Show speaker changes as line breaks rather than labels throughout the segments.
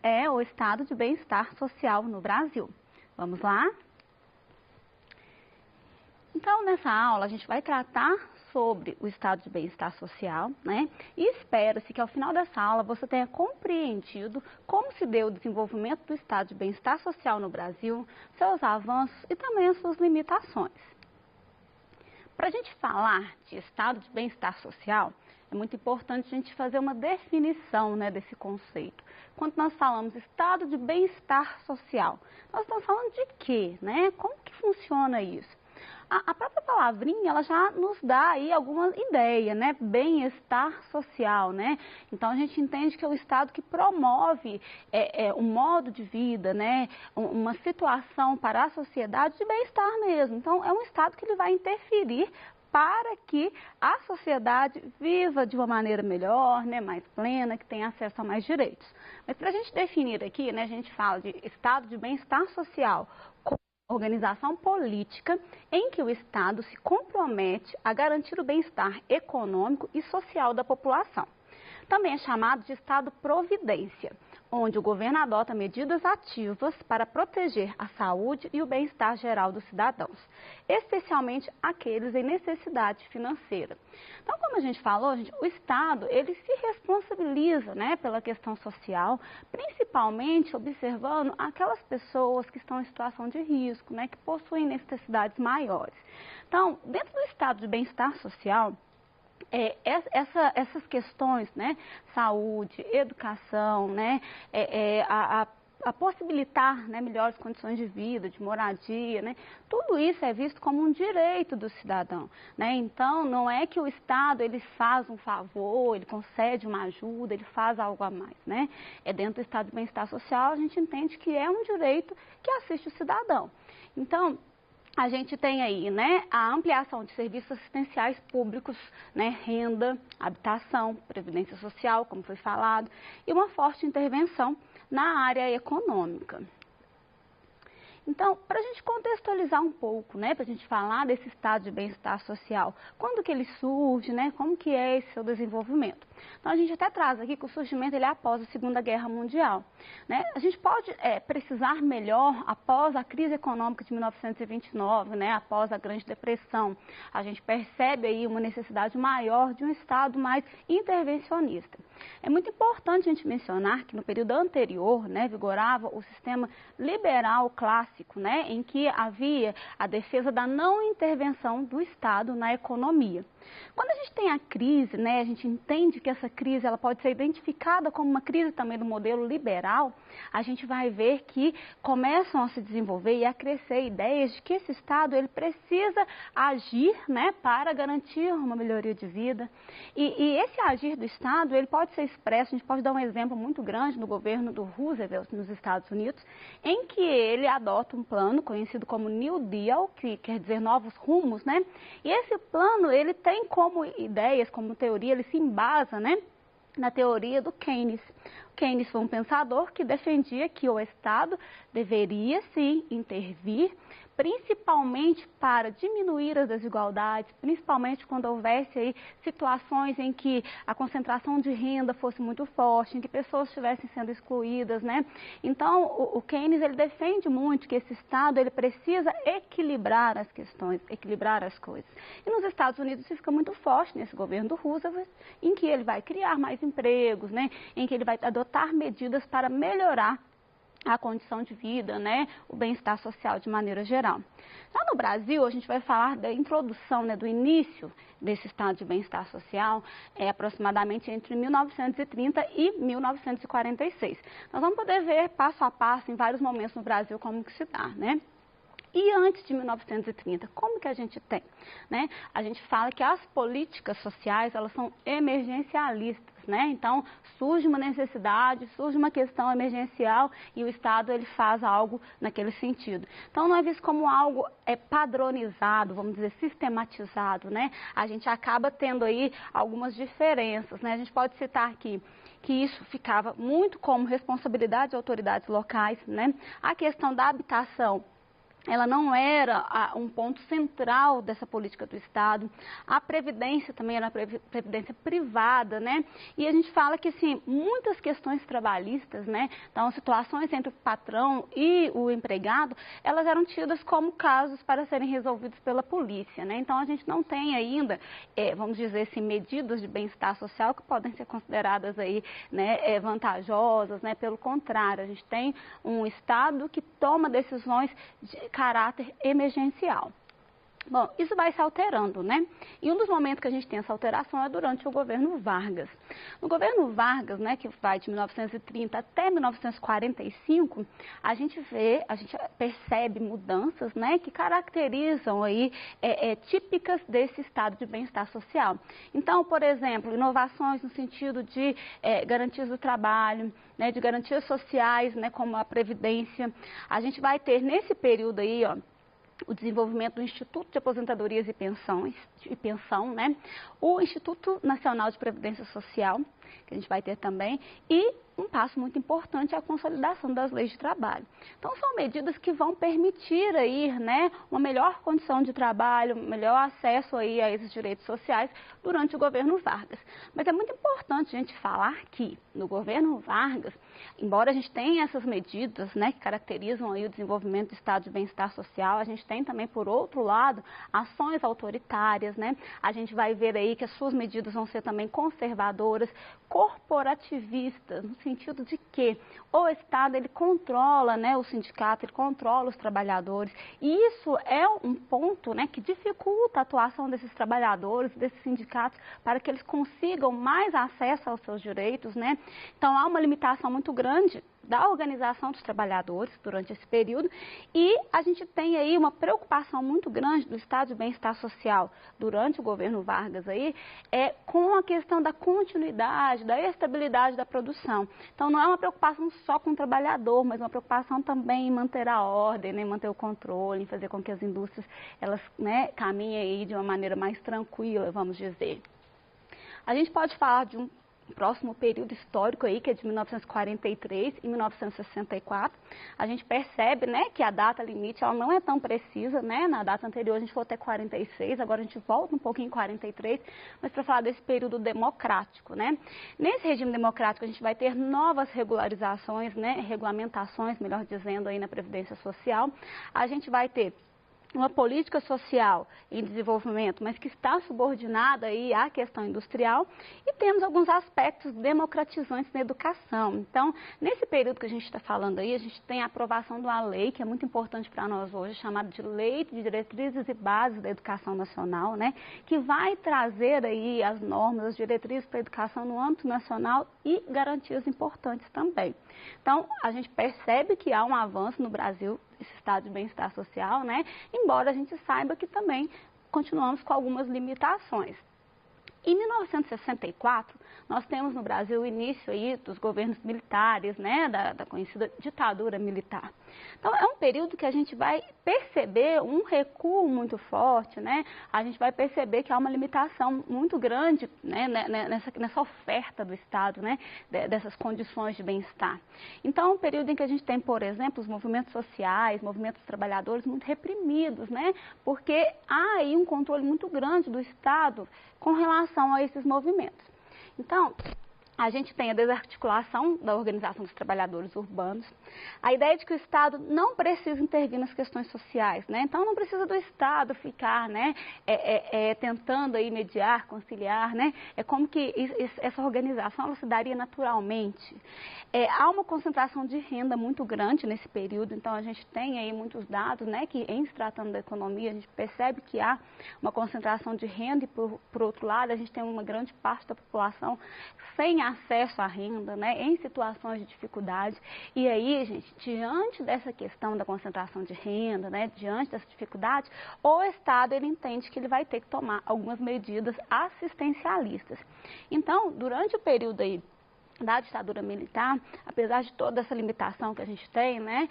É o estado de bem-estar social no Brasil. Vamos lá? Então, nessa aula, a gente vai tratar sobre o estado de bem-estar social, né? E espera-se que ao final dessa aula você tenha compreendido como se deu o desenvolvimento do estado de bem-estar social no Brasil, seus avanços e também as suas limitações. Para a gente falar de estado de bem-estar social, é muito importante a gente fazer uma definição, né, desse conceito. Quando nós falamos estado de bem-estar social, nós estamos falando de quê, né? Como que funciona isso? A própria palavrinha, ela já nos dá aí alguma ideia, né? Bem-estar social, né? Então, a gente entende que é o estado que promove um modo de vida, né? Uma situação para a sociedade de bem-estar mesmo. Então, é um estado que ele vai interferir para que a sociedade viva de uma maneira melhor, né, mais plena, que tenha acesso a mais direitos. Mas para a gente definir aqui, né, a gente fala de estado de bem-estar social como organização política em que o Estado se compromete a garantir o bem-estar econômico e social da população. Também é chamado de Estado-providência, onde o governo adota medidas ativas para proteger a saúde e o bem-estar geral dos cidadãos, especialmente aqueles em necessidade financeira. Então, como a gente falou, o Estado, ele se responsabiliza, né, pela questão social, principalmente observando aquelas pessoas que estão em situação de risco, né, que possuem necessidades maiores. Então, dentro do estado de bem-estar social, essas questões, né, saúde, educação, né, a possibilitar, né, melhores condições de vida, de moradia, né, tudo isso é visto como um direito do cidadão, né? Então, não é que o Estado ele faz um favor, ele concede uma ajuda, ele faz algo a mais, né? É dentro do estado de bem-estar social, a gente entende que é um direito que assiste o cidadão. Então, a gente tem aí, né, a ampliação de serviços assistenciais públicos, né, renda, habitação, previdência social, como foi falado, e uma forte intervenção na área econômica. Então, para a gente contextualizar um pouco, né, para a gente falar desse estado de bem-estar social, quando que ele surge, né, como que é esse seu desenvolvimento? Então, a gente até traz aqui que o surgimento ele é após a Segunda Guerra Mundial, né? A gente pode precisar melhor após a crise econômica de 1929, né, após a Grande Depressão. A gente percebe aí uma necessidade maior de um Estado mais intervencionista. É muito importante a gente mencionar que no período anterior, né, vigorava o sistema liberal clássico, né, em que havia a defesa da não intervenção do Estado na economia. Quando a gente tem a crise, né, a gente entende que essa crise ela pode ser identificada como uma crise também do modelo liberal, a gente vai ver que começam a se desenvolver e a crescer ideias de que esse Estado ele precisa agir, né, para garantir uma melhoria de vida. E esse agir do Estado ele pode ser expresso, a gente pode dar um exemplo muito grande no governo do Roosevelt nos Estados Unidos, em que ele adota um plano conhecido como New Deal, que quer dizer novos rumos, né? E esse plano ele tem como ideias, como teoria, ele se embasa, né, na teoria do Keynes. Keynes foi um pensador que defendia que o Estado deveria sim intervir, principalmente para diminuir as desigualdades, principalmente quando houvesse aí situações em que a concentração de renda fosse muito forte, em que pessoas estivessem sendo excluídas, né? Então, o Keynes ele defende muito que esse Estado ele precisa equilibrar as questões, equilibrar as coisas. E nos Estados Unidos isso fica muito forte nesse governo do Roosevelt, em que ele vai criar mais empregos, né? Em que ele vai adotar medidas para melhorar a condição de vida, né, o bem-estar social de maneira geral. Já no Brasil, a gente vai falar da introdução, né, do início desse estado de bem-estar social, aproximadamente entre 1930 e 1946. Nós vamos poder ver passo a passo, em vários momentos no Brasil, como que se dá, né? E antes de 1930, como que a gente tem? Né? A gente fala que as políticas sociais, elas são emergencialistas, né? Então, surge uma necessidade, surge uma questão emergencial e o Estado, ele faz algo naquele sentido. Então, não é visto como algo padronizado, vamos dizer, sistematizado, né? A gente acaba tendo aí algumas diferenças, né? A gente pode citar aqui que isso ficava muito como responsabilidade de autoridades locais, né? A questão da habitação ela não era um ponto central dessa política do Estado. A previdência também era uma previdência privada, né? E a gente fala que, assim, muitas questões trabalhistas, né? Então, situações entre o patrão e o empregado, elas eram tidas como casos para serem resolvidos pela polícia, né? Então, a gente não tem ainda, vamos dizer assim, medidas de bem-estar social que podem ser consideradas aí, né, vantajosas, né? Pelo contrário, a gente tem um Estado que toma decisões de caráter emergencial. Bom, isso vai se alterando, né? E um dos momentos que a gente tem essa alteração é durante o governo Vargas. No governo Vargas, né, que vai de 1930 até 1945, a gente percebe mudanças, né, que caracterizam aí, típicas desse estado de bem-estar social. Então, por exemplo, inovações no sentido de garantias do trabalho, né, de garantias sociais, né, como a previdência. A gente vai ter nesse período aí, ó, o desenvolvimento do Instituto de Aposentadorias e Pensão, né? O Instituto Nacional de Previdência Social, que a gente vai ter também, e um passo muito importante é a consolidação das leis de trabalho. Então, são medidas que vão permitir aí, né, uma melhor condição de trabalho, melhor acesso aí a esses direitos sociais durante o governo Vargas. Mas é muito importante a gente falar que no governo Vargas, embora a gente tenha essas medidas, né, que caracterizam aí o desenvolvimento do estado de bem-estar social, a gente tem também, por outro lado, ações autoritárias, né? A gente vai ver aí que as suas medidas vão ser também conservadoras, corporativistas, no sentido de que o Estado ele controla, né, o sindicato, ele controla os trabalhadores, e isso é um ponto, né, que dificulta a atuação desses trabalhadores, desses sindicatos, para que eles consigam mais acesso aos seus direitos, né? Então há uma limitação muito grande da organização dos trabalhadores durante esse período, e a gente tem aí uma preocupação muito grande do estado de bem-estar social durante o governo Vargas aí, com a questão da continuidade, da estabilidade da produção. Então não é uma preocupação só com o trabalhador, mas uma preocupação também em manter a ordem, né, em manter o controle, em fazer com que as indústrias elas, né, caminhem aí de uma maneira mais tranquila, vamos dizer. A gente pode falar de um próximo período histórico aí, que é de 1943 e 1964, a gente percebe, né, que a data limite ela não é tão precisa, né? Na data anterior a gente foi até 46, agora a gente volta um pouquinho em 43, mas para falar desse período democrático, né? Nesse regime democrático a gente vai ter novas regularizações, né, regulamentações, melhor dizendo, aí na Previdência Social. A gente vai ter uma política social em desenvolvimento, mas que está subordinada aí à questão industrial, e temos alguns aspectos democratizantes na educação. Então, nesse período que a gente está falando aí, a gente tem a aprovação de uma lei, que é muito importante para nós hoje, chamada de Lei de Diretrizes e Bases da Educação Nacional, né, que vai trazer aí as normas, as diretrizes para a educação no âmbito nacional e garantias importantes também. Então, a gente percebe que há um avanço no Brasil, esse estado de bem-estar social, né? Embora a gente saiba que também continuamos com algumas limitações. Em 1964, nós temos no Brasil o início aí dos governos militares, né, da conhecida ditadura militar. Então, é um período que a gente vai perceber um recuo muito forte, né? A gente vai perceber que há uma limitação muito grande, né, nessa oferta do Estado, né, dessas condições de bem-estar. Então, é um período em que a gente tem, por exemplo, os movimentos sociais, movimentos trabalhadores muito reprimidos, né? Porque há aí um controle muito grande do Estado com relação a esses movimentos. Então, a gente tem a desarticulação da organização dos trabalhadores urbanos, a ideia de que o Estado não precisa intervir nas questões sociais, né? Então não precisa do Estado ficar, né, tentando aí mediar, conciliar, né? É como que essa organização ela se daria naturalmente. Há uma concentração de renda muito grande nesse período, então a gente tem aí muitos dados, né, que em se tratando da economia a gente percebe que há uma concentração de renda e por outro lado a gente tem uma grande parte da população sem acesso à renda, né, em situações de dificuldade. E aí, gente, diante dessa questão da concentração de renda, né, diante dessa dificuldade, o Estado ele entende que ele vai ter que tomar algumas medidas assistencialistas. Então, durante o período aí da ditadura militar, apesar de toda essa limitação que a gente tem, né,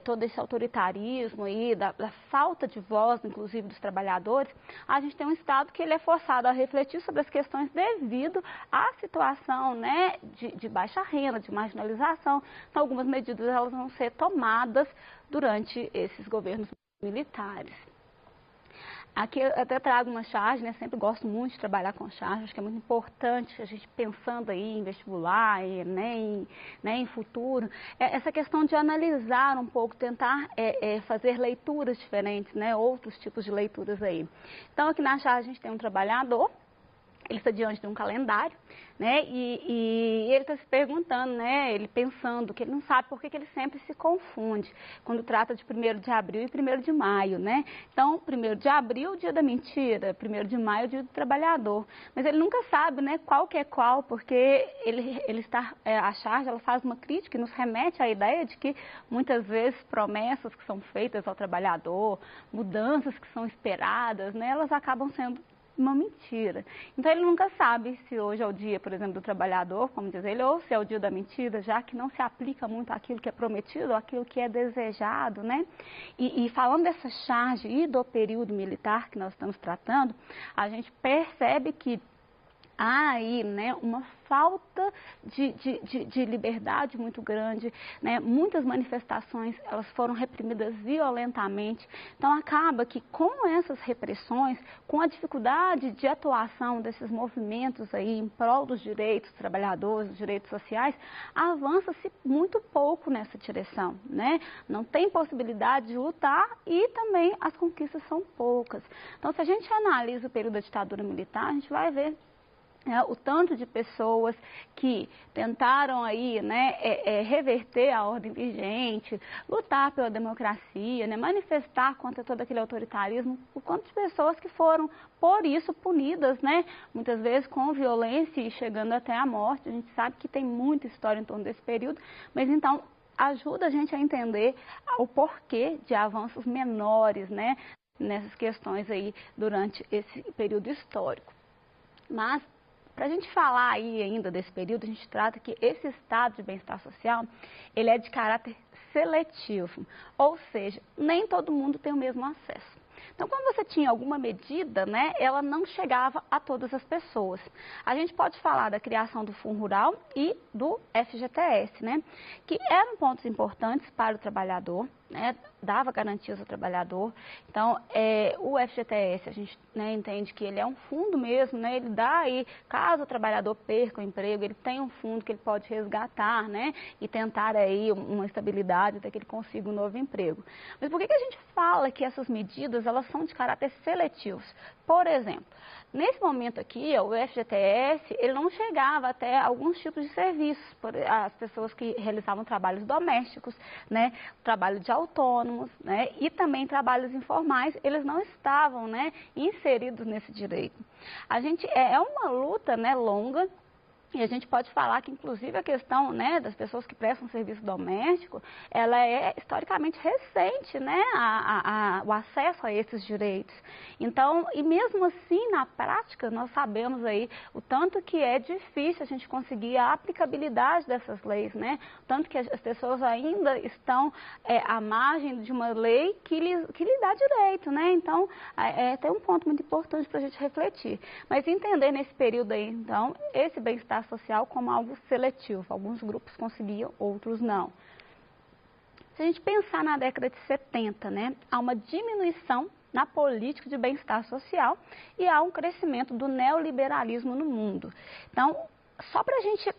todo esse autoritarismo aí, da falta de voz, inclusive, dos trabalhadores, a gente tem um Estado que ele é forçado a refletir sobre as questões devido à situação, né, de baixa renda, de marginalização. Então, algumas medidas elas vão ser tomadas durante esses governos militares. Aqui eu até trago uma charge, né? Sempre gosto muito de trabalhar com charge, acho que é muito importante a gente pensando aí em vestibular, em futuro, essa questão de analisar um pouco, tentar fazer leituras diferentes, né? Outros tipos de leituras aí. Então aqui na charge a gente tem um trabalhador, ele está diante de um calendário, né? E ele está se perguntando, né? Ele pensando que ele não sabe por que ele sempre se confunde quando trata de 1º de abril e 1º de maio, né? Então, 1º de abril, dia da mentira, 1º de maio, dia do trabalhador. Mas ele nunca sabe, né? Qual que é qual, porque ele está, a charge, ela faz uma crítica e nos remete à ideia de que muitas vezes promessas que são feitas ao trabalhador, mudanças que são esperadas, né? Elas acabam sendo uma mentira. Então ele nunca sabe se hoje é o dia, por exemplo, do trabalhador, como diz ele, ou se é o dia da mentira, já que não se aplica muito àquilo que é prometido, ou àquilo que é desejado, né? E falando dessa charge e do período militar que nós estamos tratando, a gente percebe que há aí, né, uma falta de liberdade muito grande, né? Muitas manifestações elas foram reprimidas violentamente, então acaba que com essas repressões, com a dificuldade de atuação desses movimentos aí em prol dos direitos dos trabalhadores, dos direitos sociais, avança-se muito pouco nessa direção, né? Não tem possibilidade de lutar e também as conquistas são poucas. Então se a gente analisa o período da ditadura militar, a gente vai ver o tanto de pessoas que tentaram aí, né, reverter a ordem vigente, lutar pela democracia, né, manifestar contra todo aquele autoritarismo, o quanto de pessoas que foram, por isso, punidas, né, muitas vezes com violência e chegando até a morte. A gente sabe que tem muita história em torno desse período, mas então ajuda a gente a entender o porquê de avanços menores, né, nessas questões aí durante esse período histórico. Mas para a gente falar aí ainda desse período, a gente trata que esse estado de bem-estar social, ele é de caráter seletivo, ou seja, nem todo mundo tem o mesmo acesso. Então, quando você tinha alguma medida, né, ela não chegava a todas as pessoas. A gente pode falar da criação do Fundo Rural e do FGTS, né, que eram pontos importantes para o trabalhador, né, dava garantias ao trabalhador. Então, o FGTS, a gente, né, entende que ele é um fundo mesmo, né, ele dá aí, caso o trabalhador perca o emprego, ele tem um fundo que ele pode resgatar, né, e tentar aí uma estabilidade até que ele consiga um novo emprego. Mas por que a gente fala que essas medidas, elas são de caráter seletivos? Por exemplo, nesse momento aqui, o FGTS, ele não chegava até alguns tipos de serviços, as pessoas que realizavam trabalhos domésticos, né, trabalho de autônomos, né, e também trabalhos informais, eles não estavam, né, inseridos nesse direito. A gente, é uma luta, né, longa. E a gente pode falar que, inclusive, a questão, né, das pessoas que prestam serviço doméstico, ela é historicamente recente, né, o acesso a esses direitos. Então, e mesmo assim, na prática, nós sabemos aí o tanto que é difícil a gente conseguir a aplicabilidade dessas leis, né, o tanto que as pessoas ainda estão à margem de uma lei que lhe dá direito, né. Então, tem um ponto muito importante para a gente refletir. Mas entender nesse período aí, então, esse bem-estar social como algo seletivo. Alguns grupos conseguiam, outros não. Se a gente pensar na década de 70, né, há uma diminuição na política de bem-estar social e há um crescimento do neoliberalismo no mundo. Então, só para a gente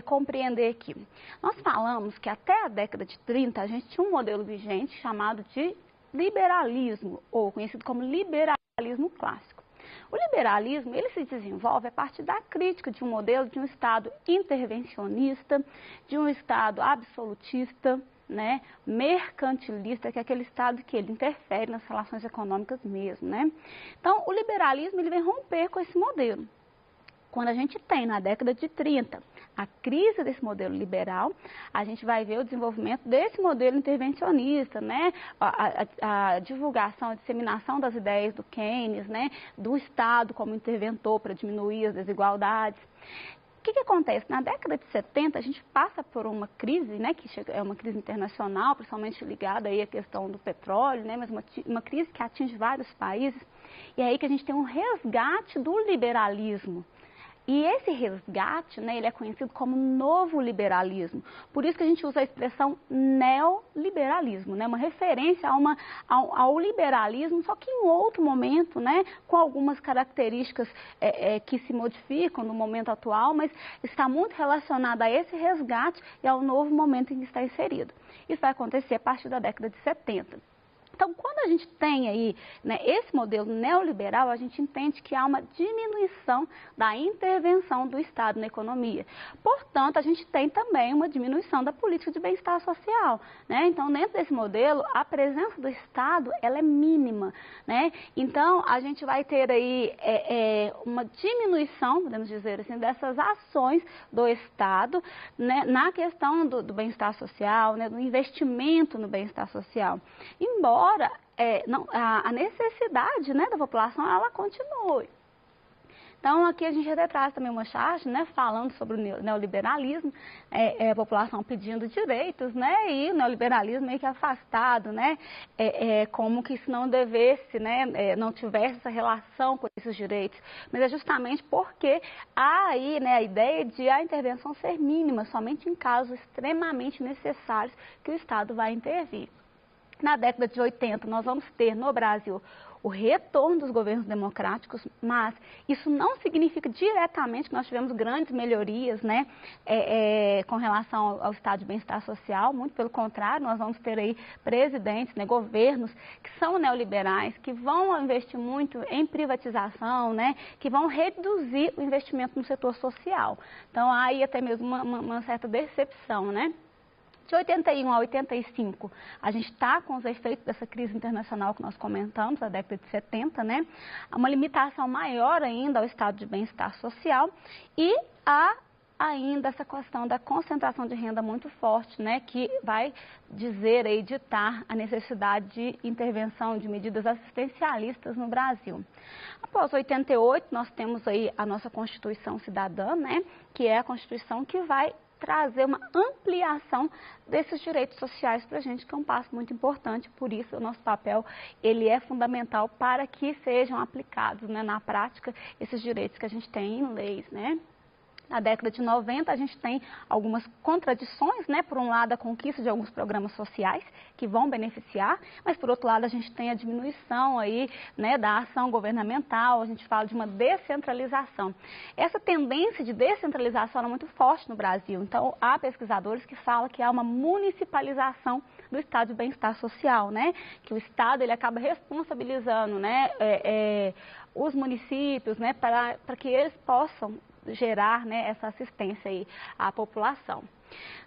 compreender aqui, nós falamos que até a década de 30 a gente tinha um modelo vigente chamado de liberalismo, ou conhecido como liberalismo clássico. O liberalismo, ele se desenvolve a partir da crítica de um modelo de um Estado intervencionista, de um Estado absolutista, né, mercantilista, que é aquele Estado que ele interfere nas relações econômicas mesmo, né? Então, o liberalismo, ele vem romper com esse modelo. Quando a gente tem, na década de 30, a crise desse modelo liberal, a gente vai ver o desenvolvimento desse modelo intervencionista, né? A divulgação, a disseminação das ideias do Keynes, né? Do Estado como interventor para diminuir as desigualdades. O que acontece? Na década de 70, a gente passa por uma crise, né, que é uma crise internacional, principalmente ligada aí à questão do petróleo, né, mas uma crise que atinge vários países, e é aí que a gente tem um resgate do liberalismo. E esse resgate, né, ele é conhecido como novo liberalismo. Por isso que a gente usa a expressão neoliberalismo, né, uma referência ao liberalismo, só que em outro momento, né, com algumas características que se modificam no momento atual, mas está muito relacionado a esse resgate e ao novo momento em que está inserido. Isso vai acontecer a partir da década de 70. Então, quando a gente tem aí, né, esse modelo neoliberal, a gente entende que há uma diminuição da intervenção do Estado na economia. Portanto, a gente tem também uma diminuição da política de bem-estar social, né? Então, dentro desse modelo, a presença do Estado, ela é mínima, né? Então, a gente vai ter aí uma diminuição, podemos dizer assim, dessas ações do Estado, né, na questão do bem-estar social, né, do investimento no bem-estar social. Embora a necessidade, né, da população, ela continue. Então, aqui a gente até traz também uma charge, né, falando sobre o neoliberalismo, a população pedindo direitos, né, e o neoliberalismo meio que afastado, né, como que se não devesse, né, não tivesse essa relação com esses direitos. Mas é justamente porque há aí, né, a ideia de a intervenção ser mínima, somente em casos extremamente necessários que o Estado vai intervir. Na década de 80, nós vamos ter no Brasil o retorno dos governos democráticos, mas isso não significa diretamente que nós tivemos grandes melhorias, né, com relação ao estado de bem-estar social. Muito pelo contrário, nós vamos ter aí presidentes, né, governos que são neoliberais, que vão investir muito em privatização, né, que vão reduzir o investimento no setor social. Então, há aí até mesmo uma certa decepção, né? De 81 a 85, a gente está com os efeitos dessa crise internacional que nós comentamos, na década de 70, né? Uma limitação maior ainda ao estado de bem-estar social e há ainda essa questão da concentração de renda muito forte, né? Que vai dizer aí, ditar a necessidade de intervenção de medidas assistencialistas no Brasil. Após 88, nós temos aí a nossa Constituição Cidadã, né? Que é a Constituição que vai trazer uma ampliação desses direitos sociais para a gente, que é um passo muito importante. Por isso, o nosso papel ele é fundamental para que sejam aplicados, né, na prática esses direitos que a gente tem em leis, né? Na década de 90, a gente tem algumas contradições, né? Por um lado, a conquista de alguns programas sociais que vão beneficiar, mas por outro lado, a gente tem a diminuição aí, né, da ação governamental, a gente fala de uma descentralização. Essa tendência de descentralização é muito forte no Brasil, então há pesquisadores que falam que há uma municipalização do estado de bem-estar social, né? Que o Estado ele acaba responsabilizando, né, os municípios, né, para que eles possam gerar, né, essa assistência aí à população.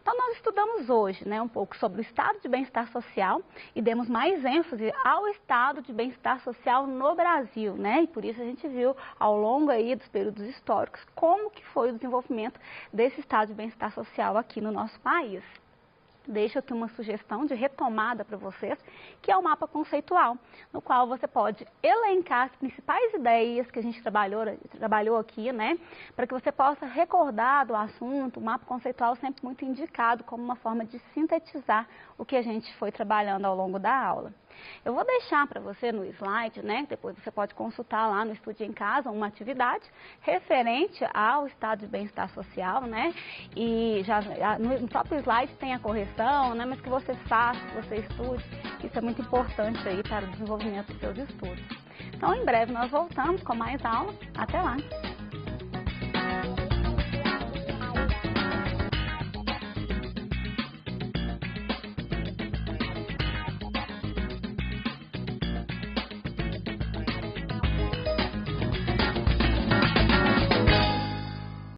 Então, nós estudamos hoje, né, um pouco sobre o estado de bem-estar social e demos mais ênfase ao estado de bem-estar social no Brasil, né? E por isso a gente viu ao longo aí dos períodos históricos como que foi o desenvolvimento desse estado de bem-estar social aqui no nosso país. Deixo aqui uma sugestão de retomada para vocês, que é o mapa conceitual, no qual você pode elencar as principais ideias que a gente trabalhou aqui, né? Para que você possa recordar do assunto. O mapa conceitual é sempre muito indicado como uma forma de sintetizar o que a gente foi trabalhando ao longo da aula. Eu vou deixar para você no slide, né? Depois você pode consultar lá no Estude em Casa uma atividade referente ao estado de bem-estar social, né? E já no próprio slide tem a correção, né? Mas que você faça, que você estude, isso é muito importante aí para o desenvolvimento dos seus estudos. Então, em breve nós voltamos com mais aulas. Até lá!